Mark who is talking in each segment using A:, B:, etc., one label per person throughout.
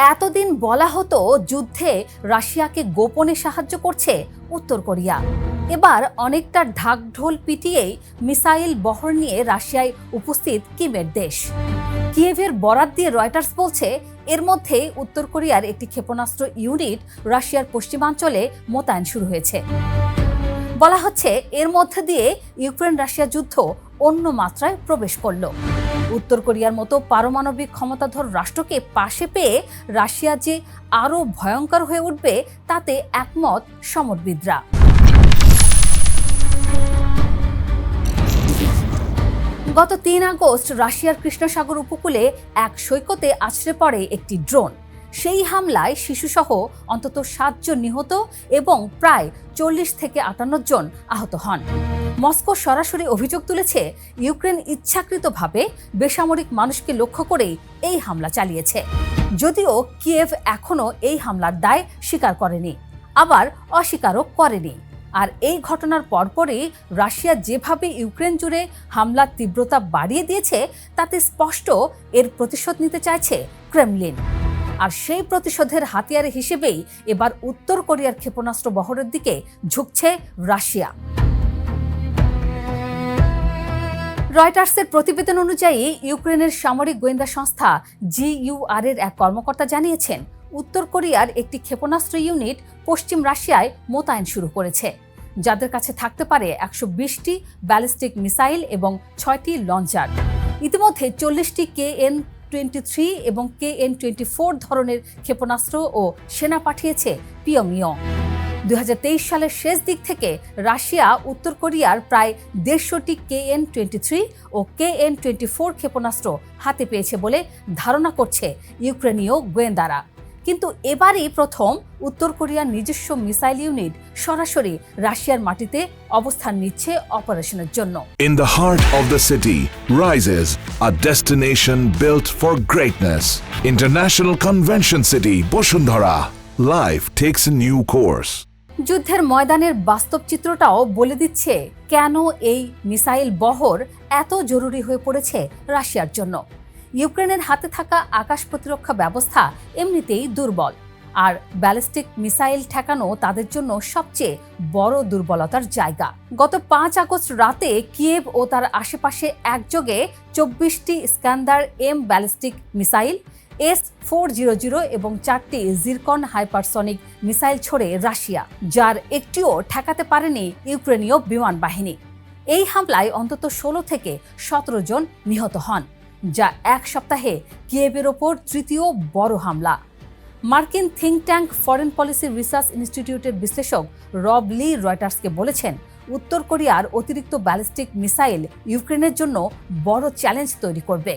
A: এতদিন বলা হতো যুদ্ধে রাশিয়াকে গোপনে সাহায্য করছে উত্তর কোরিয়া। এবার অনেকটা ঢাকঢোল পিটিয়েই মিসাইল বহর নিয়ে রাশিয়ায় উপস্থিত কিমের দেশ। কিয়েভের বরাত দিয়ে রয়টার্স বলছে, এর মধ্যে উত্তর কোরিয়ার একটি ক্ষেপণাস্ত্র ইউনিট রাশিয়ার পশ্চিমাঞ্চলে মোতায়েন শুরু হয়েছে। বলা হচ্ছে এর মধ্যে দিয়ে ইউক্রেন রাশিয়া যুদ্ধ অন্য মাত্রায় প্রবেশ করল। উত্তর কোরিয়ার মতো পারমাণবিক ক্ষমতাধর রাষ্ট্রকে পাশে পেয়ে রাশিয়া যে আরও ভয়ঙ্কর হয়ে উঠবে তাতে একমত সমরবিদরা। গত ৩ আগস্ট রাশিয়ার কৃষ্ণসাগর উপকূলে এক সৈকতে আছড়ে পড়ে একটি ড্রোন। সেই হামলায় শিশুসহ অন্তত ৭ জন নিহত এবং প্রায় ৪০ থেকে ৫৮ জন আহত হন। মস্কো সরাসরি অভিযোগ তুলেছে, ইউক্রেন ইচ্ছাকৃতভাবে বেসামরিক মানুষকে লক্ষ্য করেই এই হামলা চালিয়েছে। যদিও কিয়েভ এখনও এই হামলার দায় স্বীকার করেনি, আবার অস্বীকারও করেনি। আর এই ঘটনার পরপরই রাশিয়া যেভাবে ইউক্রেন জুড়ে হামলার তীব্রতা বাড়িয়ে দিয়েছে তাতে স্পষ্ট এর প্রতিশোধ নিতে চাইছে ক্রেমলিন। আর সেই প্রতিশোধের হাতিয়ার হিসেবেই এবার উত্তর কোরিয়ার ক্ষেপণাস্ত্র বহরের দিকে ঝুঁকছে রাশিয়া। রয়টার্সের প্রতিবেদন অনুযায়ী ইউক্রেনের সামরিক গোয়েন্দা সংস্থা GUR এর এক কর্মকর্তা জানিয়েছেন, উত্তর কোরিয়ার একটি ক্ষেপণাস্ত্র ইউনিট পশ্চিম রাশিয়ায় মোতায়েন শুরু করেছে, যাদের কাছে থাকতে পারে ১২০টি ব্যালিস্টিক মিসাইল এবং ৬টি লঞ্চার। ইতিমধ্যে ৪০টি KN-23 এবং KN-24 ধরনের ক্ষেপণাস্ত্র ও সেনা পাঠিয়েছে পিয়ংইয়ং। ২০২৩ সালের শেষ দিক থেকে রাশিয়া উত্তর কোরিয়ার প্রায় ১৫০টি KN-23 ও KN-24 ক্ষেপণাস্ত্র হাতে পেয়েছে বলে ধারণা করছে ইউক্রেনীয় গোয়েন্দারা। কিন্তু এবারই প্রথম উত্তর কোরিয়ার নিজস্ব মিসাইল ইউনিট সরাসরি রাশিয়ার মাটিতে অবস্থান নিচ্ছে অপারেশনের জন্য।
B: In the heart of the city rises a destination built for greatness. International Convention City, Bosundhara. Life takes a new course.
A: যুদ্ধের ময়দানের বাস্তব চিত্রটাও বলে দিচ্ছে কেন এই মিসাইল বহর এত জরুরি হয়ে পড়েছে রাশিয়ার জন্য। ইউক্রেনের হাতে থাকা আকাশ প্রতিরক্ষা ব্যবস্থা এমনিতেই দুর্বল, আর ব্যালিস্টিক মিসাইল ঠেকানো তাদের জন্য সবচেয়ে বড় দুর্বলতার জায়গা। গত ৫ আগস্ট রাতে কিয়েভ ও তার আশেপাশে একযোগে ২৪টি স্ক্যান্ডার M ব্যালিস্টিক মিসাইল, S-400 এবং ৪টি জিরকন হাইপারসনিক মিসাইল ছোড়ে রাশিয়া, যার একটিও ঠেকাতে পারেনি ইউক্রেনীয় বিমান বাহিনী। এই হামলায় অন্তত ১৬ থেকে ১৭ জন নিহত হন, যা এক সপ্তাহে কিয়েভের ওপর তৃতীয় বড় হামলা। মার্কিন think tank foreign policy research ইনস্টিটিউটের বিশ্লেষক রব লি রয়টার্সকে বলেছেন, উত্তর কোরিয়ার অতিরিক্ত ব্যালিস্টিক মিসাইল ইউক্রেনের জন্য বড় চ্যালেঞ্জ তৈরি করবে,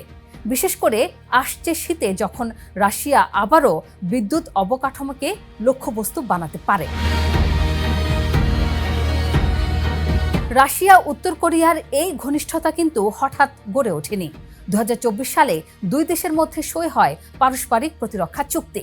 A: বিশেষ করে আসছে শীতে যখন রাশিয়া আবারও বিদ্যুৎ অবকাঠামোকে লক্ষ্যবস্তু বানাতে পারে। রাশিয়া উত্তর কোরিয়ার এই ঘনিষ্ঠতা কিন্তু হঠাৎ গড়ে ওঠেনি। ২০২৪ সালে দুই দেশের মধ্যে সই হয় পারস্পরিক প্রতিরক্ষা চুক্তি।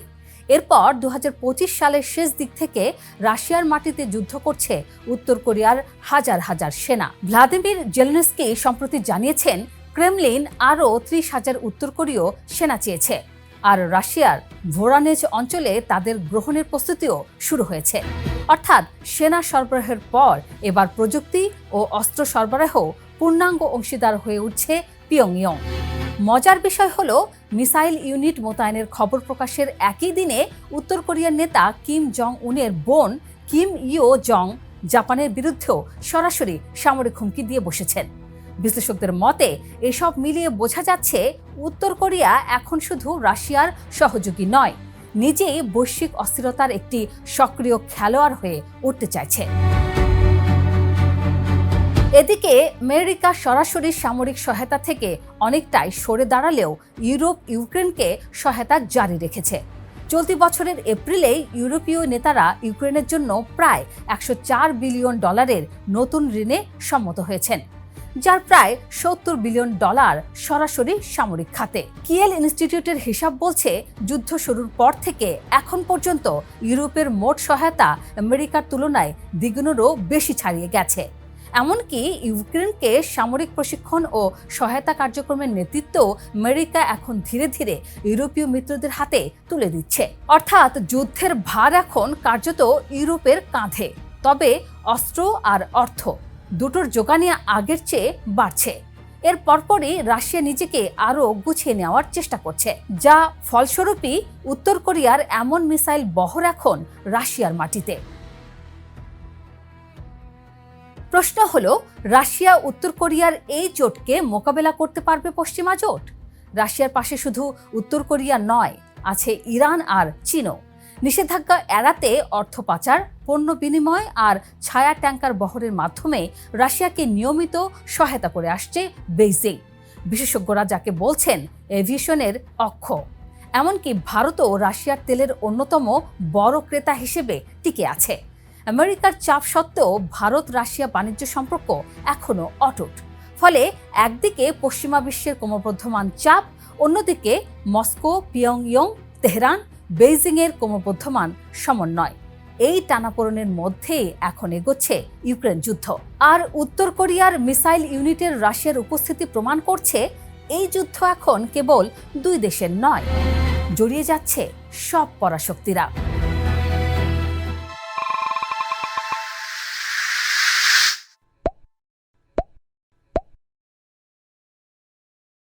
A: এরপর ২০২৫ সালের শেষ দিক থেকে রাশিয়ার মাটিতে যুদ্ধ করছে উত্তর কোরিয়ার হাজার হাজার সেনা। ভ্লাদিমির জেলেনস্কি সম্প্রতি জানিয়েছেন, ক্রেমলিন আরও ৩০,০০০ উত্তর কোরীয় সেনা চেয়েছে, আর রাশিয়ার ভোরানেজ অঞ্চলে তাদের গ্রহণের প্রস্তুতিও শুরু হয়েছে। অর্থাৎ সেনা সরবরাহের পর এবার প্রযুক্তি ও অস্ত্র সরবরাহ পূর্ণাঙ্গ অংশীদার হয়ে উঠছে পিয়ংইয়ং। মজার বিষয় হলো, মিসাইল ইউনিট মোতায়েনের খবর প্রকাশের একই দিনে উত্তর কোরিয়ার নেতা কিম জং উনের বোন কিম ইও জং জাপানের বিরুদ্ধেও সরাসরি সামরিক হুমকি দিয়ে বসেছেন। বিশ্লেষকদের মতে এসব মিলিয়ে বোঝা যাচ্ছে উত্তর কোরিয়া এখন শুধু রাশিয়ার সহযোগী নয়, নিজেই বৈশ্বিক অস্থিরতার একটি সক্রিয় খেলোয়াড় হয়ে উঠতে চাইছে। এদিকে আমেরিকা সরাসরি সামরিক সহায়তা থেকে অনেকটাই সরে দাঁড়ালেও ইউরোপ ইউক্রেনকে সহায়তা জারি রেখেছে। চলতি বছরের এপ্রিলেই ইউরোপীয় নেতারা ইউক্রেনের জন্য প্রায় $১০৪ বিলিয়ন নতুন ঋণে সম্মত হয়েছেন, যার প্রায় $৭০ বিলিয়ন সরাসরি সামরিক খাতে। কিয়েল ইনস্টিটিউটের হিসাব বলছে, যুদ্ধ শুরুর পর থেকে এখন পর্যন্ত ইউরোপের মোট সহায়তা আমেরিকার তুলনায় দ্বিগুণেরও বেশি ছাড়িয়ে গেছে। এমনকি ইউক্রেনকে সামরিক প্রশিক্ষণ ও সহায়তা কার্যক্রমের নেতৃত্ব আমেরিকা এখন ধীরে ধীরে ইউরোপীয় মিত্রদের হাতে তুলে দিচ্ছে। অর্থাৎ যুদ্ধের ভার এখন কার্যত ইউরোপের কাঁধে। তবে অস্ত্র আর অর্থ দুটোর যোগানই আগের চেয়ে বাড়ছে। এর পরপরই রাশিয়া নিজেকে আরও গুছিয়ে নেওয়ার চেষ্টা করছে, যা ফলস্বরূপই উত্তর কোরিয়ার এমন মিসাইল বহর এখন রাশিয়ার মাটিতে। প্রশ্ন হলো, রাশিয়া উত্তর কোরিয়ার এই জোটকে মোকাবেলা করতে পারবে পশ্চিমা জোট? রাশিয়ার পাশে শুধু উত্তর কোরিয়া নয়, আছে ইরান আর চীনও। নিষেধাজ্ঞা এড়াতে অর্থ পাচার, পণ্য বিনিময় আর ছায়া ট্যাঙ্কার বহরের মাধ্যমে রাশিয়াকে নিয়মিত সহায়তা করে আসছে বেইজিং। বিশেষজ্ঞরা যাকে বলছেন এভিয়েশনের অক্ষ। এমনকি ভারতও রাশিয়ার তেলের অন্যতম বড় ক্রেতা হিসেবে টিকে আছে। আমেরিকার চাপ সত্ত্বেও ভারত রাশিয়া বাণিজ্য সম্পর্ক এখনও অটুট। ফলে একদিকে পশ্চিমা বিশ্বের ক্রমবর্ধমান চাপ, অন্যদিকে মস্কো, পিয়ংইয়ং, তেহরান, বেইজিংয়ের ক্রমবর্ধমান সমন্বয়। এই টানাপোড়েনের মধ্যেই এখন এগোচ্ছে ইউক্রেন যুদ্ধ। আর উত্তর কোরিয়ার মিসাইল ইউনিটের রাশিয়ার উপস্থিতি প্রমাণ করছে এই যুদ্ধ এখন কেবল দুই দেশের নয়, জড়িয়ে যাচ্ছে সব পরাশক্তিরা।